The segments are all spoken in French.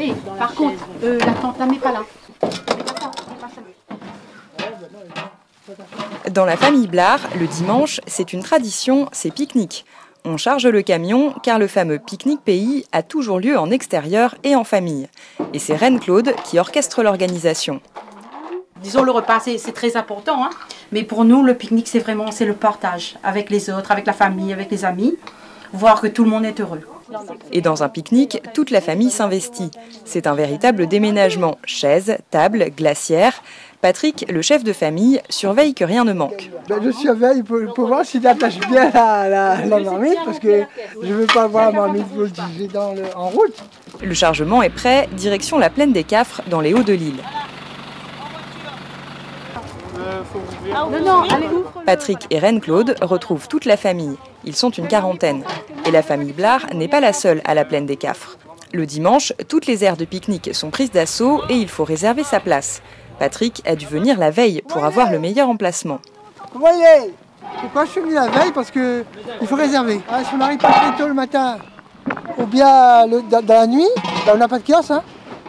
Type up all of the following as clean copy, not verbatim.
Et, par contre, la tante n'est pas là. Dans la famille Blard, le dimanche, c'est une tradition, c'est pique-nique. On charge le camion car le fameux pique-nique pays a toujours lieu en extérieur et en famille. Et c'est Reine Claude qui orchestre l'organisation. Disons, le repas, c'est très important, hein. Mais pour nous, le pique-nique, c'est le partage avec les autres, avec la famille, avec les amis, voir que tout le monde est heureux. Et dans un pique-nique, toute la famille s'investit. C'est un véritable déménagement. Chaises, tables, glacières. Patrick, le chef de famille, surveille que rien ne manque. Je surveille pour voir s'il attache bien la marmite, parce que je ne veux pas voir la marmite voltiger en route. Le chargement est prêt, direction la plaine des Cafres, dans les Hauts de l'Île. Patrick et Reine Claude retrouvent toute la famille. Ils sont une quarantaine. Et la famille Blard n'est pas la seule à la plaine des Cafres. Le dimanche, toutes les aires de pique-nique sont prises d'assaut et il faut réserver sa place. Patrick a dû venir la veille pour avoir le meilleur emplacement. Vous voyez, pourquoi je suis venu la veille? Parce qu'il faut réserver. Si on n'arrive pas très tôt le matin, ou bien dans la nuit, on n'a pas de kiosque, hein,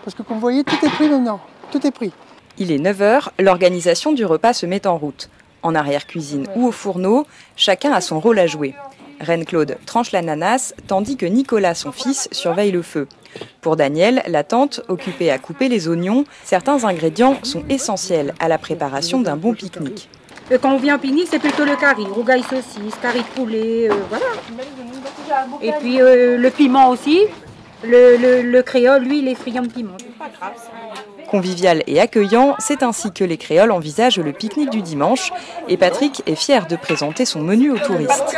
parce que comme vous voyez, tout est pris maintenant. Tout est pris. Il est 9 h, l'organisation du repas se met en route. En arrière-cuisine ou au fourneau, chacun a son rôle à jouer. Reine Claude tranche l'ananas, tandis que Nicolas, son fils, surveille le feu. Pour Daniel, la tante, occupée à couper les oignons, certains ingrédients sont essentiels à la préparation d'un bon pique-nique. Quand on vient au pique-nique, c'est plutôt le curry, rougail saucisse, curry de poulet, voilà. Et puis le piment aussi. Le créole, lui, il est friand de piment. Convivial et accueillant, c'est ainsi que les créoles envisagent le pique-nique du dimanche. Et Patrick est fier de présenter son menu aux touristes.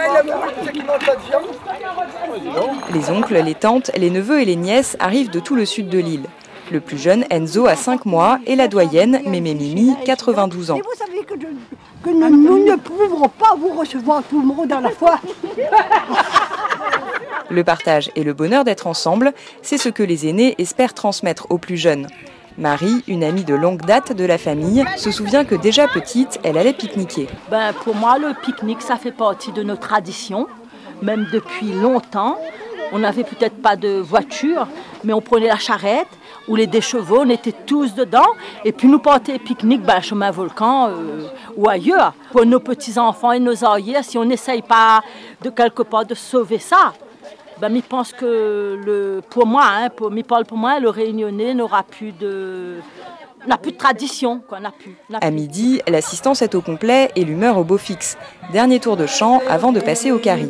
Les oncles, les tantes, les neveux et les nièces arrivent de tout le sud de l'île. Le plus jeune, Enzo, a 5 mois, et la doyenne, Mémé Mimi, 92 ans. Et vous savez que nous ne pouvons pas vous recevoir tout le monde à la fois. Le partage et le bonheur d'être ensemble, c'est ce que les aînés espèrent transmettre aux plus jeunes. Marie, une amie de longue date de la famille, se souvient que déjà petite, elle allait pique-niquer. Pour moi, le pique-nique, ça fait partie de nos traditions, même depuis longtemps. On n'avait peut-être pas de voiture, mais on prenait la charrette ou des chevaux, on était tous dedans. Et puis nous partions pique-nique, chemin Volcan ou ailleurs. Pour nos petits-enfants et nos arrières, si on n'essaye pas de quelque part de sauver ça, je pense que pour moi, le Réunionnais n'aura plus de tradition. À midi, l'assistance est au complet et l'humeur au beau fixe. Dernier tour de chant avant de passer au carry.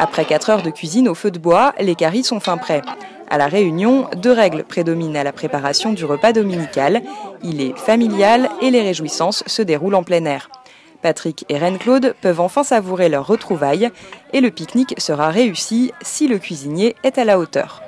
Après 4 heures de cuisine au feu de bois, les caries sont fin prêts. À la Réunion, 2 règles prédominent à la préparation du repas dominical. Il est familial et les réjouissances se déroulent en plein air. Patrick et Reine Claude peuvent enfin savourer leur retrouvaille et le pique-nique sera réussi si le cuisinier est à la hauteur.